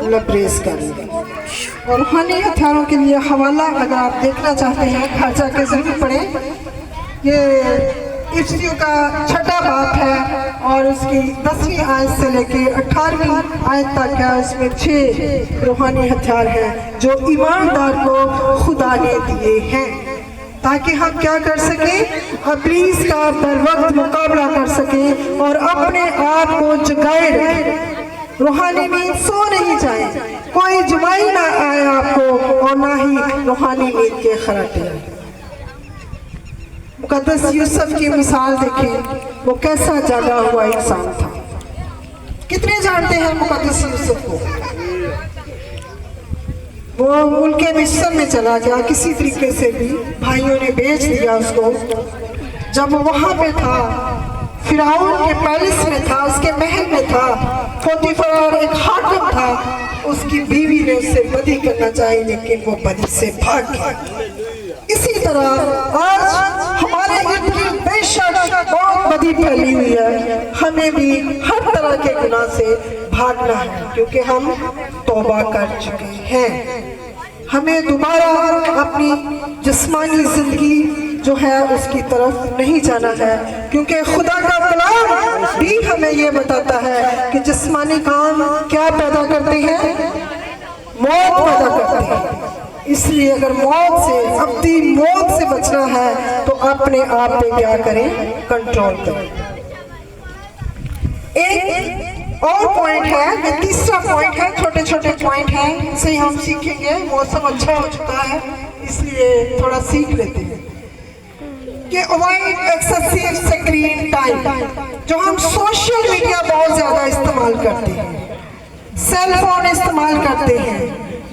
लबरेज करेंगे। और रूहानी हथियारों के लिए हवाला अगर आप देखना चाहते हैं घर जाके जरूर पढ़ें। ये इफ्तियों का 6वां बाब है और उसकी 10वीं आयत से लेके 18वीं आयत तक है। उसमें 6 रूहानी हथियार हैं जो ईमानदार को खुदा ने दिए हैं ताकि हम क्या कर सकें, इब्लीस का बर वक्त मुकाबला कर सकें और अपने आप को जगाए रखें। रूहानी नींद सो नहीं जाए, कोई जुबाई ना आए आपको और ना ही रूहानी नींद के खराटे। मुकद्दस यूसुफ की मिसाल देखें, वो कैसा जागा हुआ इंसान था। कितने जानते हैं मुकद्दस यूसुफ को? वो मुल्क मिस्र में चला गया, किसी तरीके से भी भाइयों ने बेच दिया उसको। जब वो वहां पे था, फिरौन के पैलेस में था, उसके महल में था, पोतीफर एक हाकिम था, उसकी बीवी ने उससे बदी करना चाहिए लेकिन वो बदी से भाग गया। इसी तरह आज हमारे इर्द गिर्द बेशक बहुत बदी फैली हुई है, हमें भी हर तरह के गुनाह से भागना है क्योंकि हम तौबा कर चुके हैं। हमें दोबारा अपनी जिस्मानी जिंदगी जो है उसकी तरफ नहीं जाना है क्योंकि खुदा का कलाम भी हमें ये बताता है कि जिस्मानी काम क्या पैदा करते हैं, मौत पैदा करते हैं। इसलिए अगर मौत से, अब्दी मौत से बचना है तो अपने आप पे क्या करें, कंट्रोल करें। एक और पॉइंट है, ये तीसरा पॉइंट है, छोटे छोटे पॉइंट हैं, इसे हम सीखेंगे। मौसम अच्छा हो चुका है इसलिए थोड़ा सीख लेते हैं कि अवॉइड एक्सेसिव स्क्रीन टाइम। जो हम सोशल मीडिया बहुत ज्यादा इस्तेमाल करते हैं, सेल फोन इस्तेमाल करते हैं,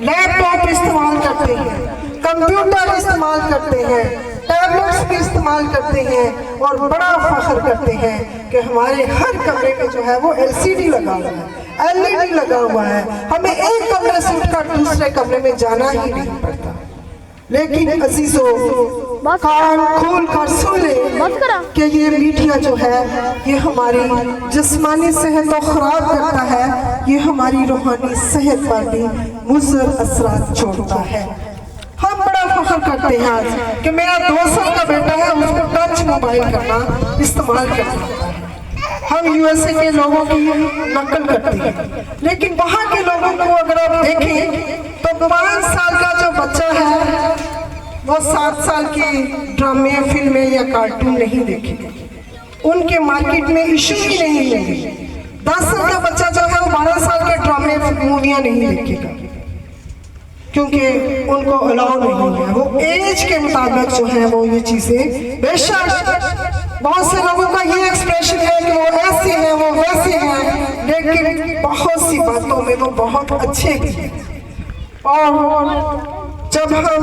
लैपटॉप इस्तेमाल करते हैं, कंप्यूटर इस्तेमाल करते हैं, टैबलेट्स भी इस्तेमाल करते हैं और बड़ा फख्र करते हैं कि हमारे हर कमरे में जो है वो LCD लगा हुआ है, LED लगा हुआ है। हमें एक कमरे से उठकर दूसरे कमरे में जाना ही नहीं पड़ता। लेकिन अजीजों, कान खोल कर सुन ले कि ये मीडिया जो है ये हमारी जिस्मानी सेहत तो खराब करता है, ये हमारी रूहानी सेहत पर भी मुज़र असरात छोड़ता है। हम बड़ा फख्र करते हैं आज कि मेरा 2 साल का बेटा है, उसको टच मोबाइल करना इस्तेमाल करना। हम USA के लोगों की नकल करते हैं लेकिन वहाँ के लोगों को अगर आप देखें तो 5 साल का जो बच्चा है वो 7 साल की ड्रामे, फिल्में या कार्टून नहीं देखेगा। उनके मार्केट में इशू ही नहीं है। 10 साल का बच्चा जो है वो 12 साल के ड्रामे, मूवियाँ नहीं देखेगा क्योंकि उनको अलाउ नहीं है। वो एज के मुताबिक जो है वो ये चीजें, बेशक बहुत से लोगों का ये एक्सप्रेशन है कि वो ऐसे हैं, वो वैसे हैं, लेकिन बहुत सी बातों में वो बहुत अच्छे भी हैं। और जब हम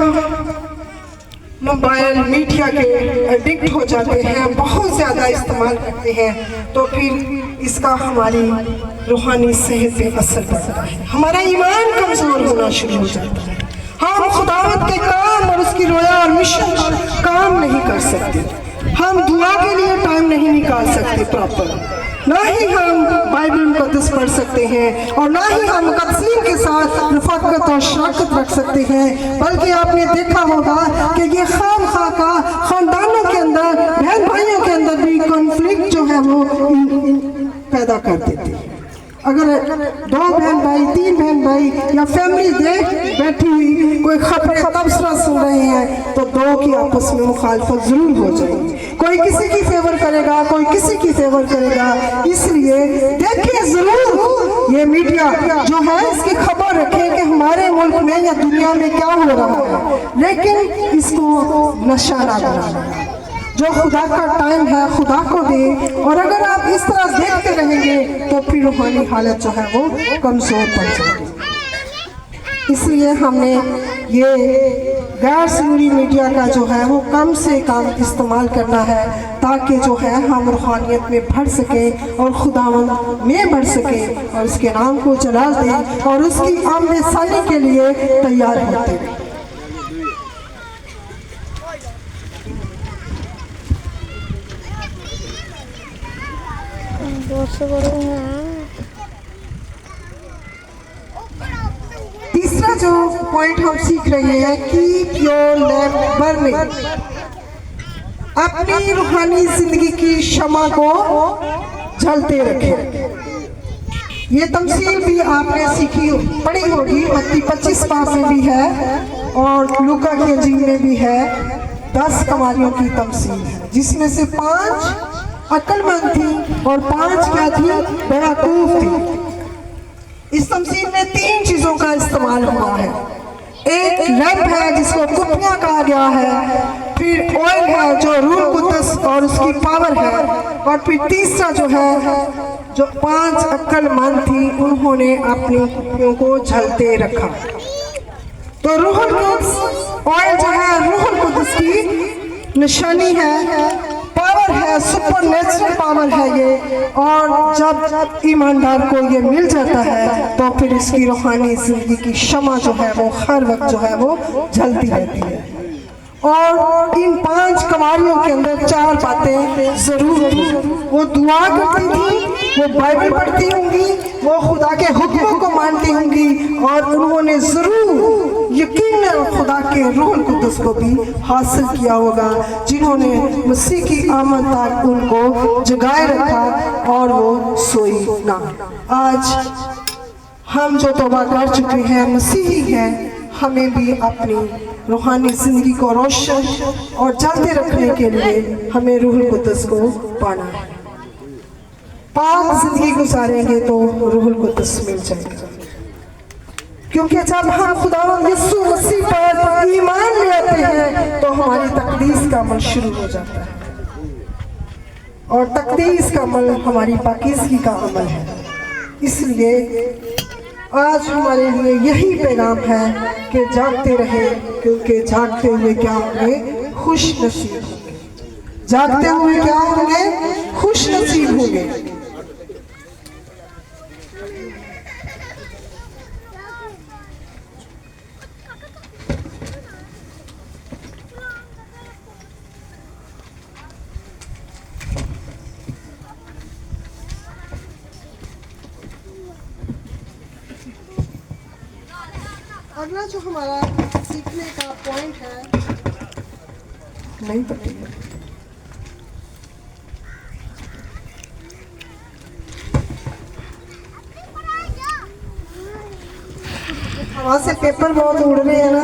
मोबाइल मीडिया के एडिक्ट हो जाते हैं, बहुत ज़्यादा इस्तेमाल करते हैं, तो फिर इसका हमारी रूहानी सेहत पे असर पड़ता है, हमारा ईमान कमज़ोर होना शुरू हो जाता है। हम खुदावत के काम और उसकी रोया और मिशन पर काम नहीं कर सकते। हम दुआ के लिए टाइम नहीं निकाल सकते प्रॉपर, ना ही हम बाइबल मुकद्दस पढ़ सकते हैं और ना ही हम मुकद्दसीन के साथ रफ़ाकत और शराकत रख सकते हैं। बल्कि आपने देखा होगा कि ये खामखा का खानदानों के अंदर, बहन भाइयों के अंदर भी कॉन्फ्लिक्ट जो है वो पैदा कर देती है। अगर 2 बहन भाई, 3 बहन भाई या फैमिली देख बैठी हुई कोई खबरें तबसरा सुन रहे हैं तो 2 की आपस में मुखालफत जरूर हो जाएगी। कोई किसी की फेवर करेगा, कोई किसी की फेवर करेगा। इसलिए देखिए जरूर ये मीडिया जो है इसकी खबर रखे कि हमारे मुल्क में या दुनिया में क्या हो रहा है, लेकिन इसको नशा ना बनाना। जो खुदा का टाइम है खुदा को दे, और अगर आप इस तरह देखते रहेंगे तो फिर रूहानी हालत जो है वो कमज़ोर पड़ जाएगी। इसलिए हमने ये गैर ज़रूरी मीडिया का जो है वो कम से कम इस्तेमाल करना है ताकि जो है हम रूहानियत में बढ़ सकें और खुदावंद में बढ़ सकें और उसके नाम को जलाल दें और उसकी आमद सानी के लिए तैयार होते हैं। बहुत से बड़े हैं। जो पॉइंट हम सीख रहे हैं, कीप योर लैम्प बर्निंग, अपनी रूहानी जिंदगी की शमा को जलते रखें। ये तमसील भी आपने सीखी पढ़ी होगी, मत्ती 25 बाब में भी है और लूका की इंजील में भी है। 10 कमारियों की तमसील है, जिसमें से 5 अक्लमंद थी और 5 क्या थी, बेवकूफ थी। इस तमसील में 3 चीजों का इस्तेमाल हुआ है। एक लैंप है जिसको कुप्पियां कहा गया है, फिर ऑयल है जो रूह कुद्दस और उसकी पावर है, और फिर तीसरा जो है, जो 5 अक्लमंद थी उन्होंने अपनी कुप्पियों को जलते रखा। तो रूहुल कुद्स ऑयल जो है रूहुल कुद्दस की निशानी है, पावर है, सुपर नेचुरल पावर है ये। और जब ईमानदार को ये मिल जाता है तो फिर इसकी रूहानी जिंदगी की शमा जो है वो हर वक्त जो है वो जलती रहती है। और इन 5 कमारियों के अंदर 4 बातें जरूर थी। वो दुआ करती थी, वो बाइबल पढ़ती होंगी, वो खुदा के हुक्मों को मानती होंगी, और उन्होंने जरूर यकीन खुदा के रूह कुद्दस को भी हासिल किया होगा, जिन्होंने मसीह की आमद तक उनको जगाए रखा और वो सोई ना। आज हम जो तौबा कर चुके हैं, मसीही हैं, हमें भी अपनी रूहानी जिंदगी को रोशन और जलते रखने के लिए हमें रूह कुद्दस को पाना है। पाक जिंदगी गुजारेंगे तो रूह कुद्दस मिल जाएगा, क्योंकि जब हम खुदावंद यीशु मसीह पर ईमान ले आते हैं तो हमारी तकदीस का अमल शुरू हो जाता है, और तकदीस का अमल हमारी पाकीज़गी का अमल है। इसलिए आज हमारे लिए यही पैगाम है कि जागते रहे, क्योंकि जागते हुए क्या होंगे, खुश नसीब होंगे। जागते हुए क्या होंगे, खुश नसीब होंगे। अगला जो हमारा सीखने का पॉइंट है, नहीं पता, हवा से पेपर बहुत उड़ रहे हैं ना।